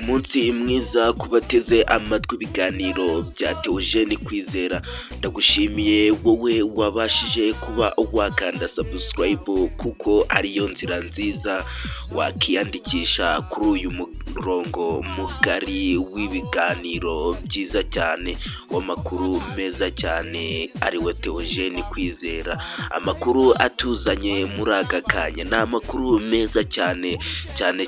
Umunsi mwiza kubateze amatwi ibiganiro bya Theogene Kwizera. Ndagushimiye wowe wabashije kuba wakanda subscribe kuko ariyo nzira nziza wakiyandikisha kuri uyu murongo mugari w'ibiganiro byiza cyane w'amakuru meza cyane ariwe Theogene Kwizera. Amakuru atuzanye muri aka kanya ni amakuru meza cyane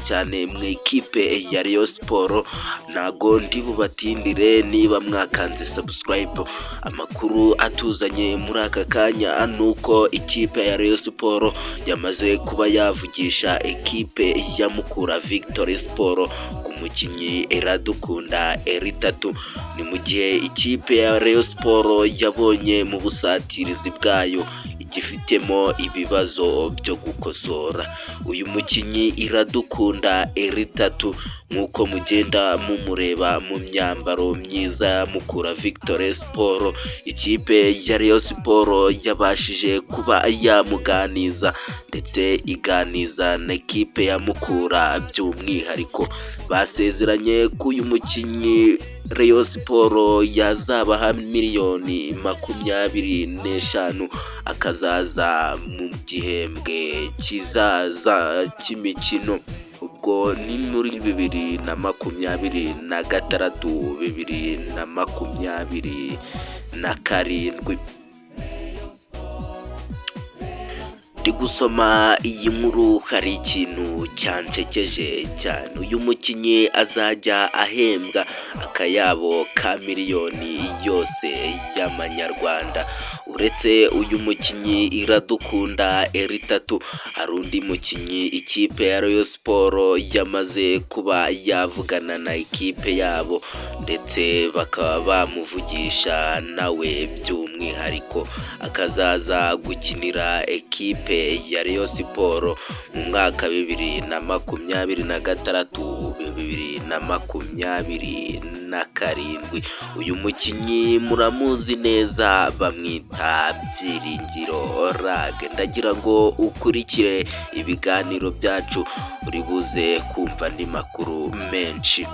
cyane mu ikipe ya Rayon Sport. Nago ndi bubatindire niba mwakanze subscribe. Amakuru atuzanye muri aka kanya nuko ikipe ya Rayon Sport yamaze kuba yavugisha ikipe ya Mukura Victory Sport ku mukinnyi Iradukunda Eritatu. Ni mu gihe ikipe ya Rayon Sport yabonye mu busatirizi bwayo igifitemo ibibazo byo gukosora. Uyu mukinnyi Iradukunda Eritatu nk'uko mugenda mumureba mu myambaro myiza ya Mukura Victory Sport, ikipe ya Rayon Sport yabashije kuba yamuganiza ndetse iganiza na ikipe ya Mukura by'umwihariko. Basezeranye ko uyu mukinnyi Rayon Sport yazabaha miliyoni 25 akazaza mu gihembwe kizaza cy'imikino. Ubwo ni muri 2026 2027. Ndi gusoma iyi nkuru hari ikintu cyancekeje cyane. Uyu mukinnyi azajya ahembwa akayabo ka miliyoni yose y'amanyarwanda. Uretse uyu mukinnyi Iradukunda Eritatu, hari undi mukinnyi ikipe ya Rayon Sport yamaze kuba yavugana na ikipe yabo ndetse bakaba bamuvugisha nawe by'umwihariko akazaza gukinira ekipe ya Rayon Sport mu mwaka 2026 2027. Uyu mukinnyi muramuzi neza, bamwita Byiringiro Rage. Ndagira ngo ukurikire ibiganiro byacu uri buze kumva andi makuru menshi.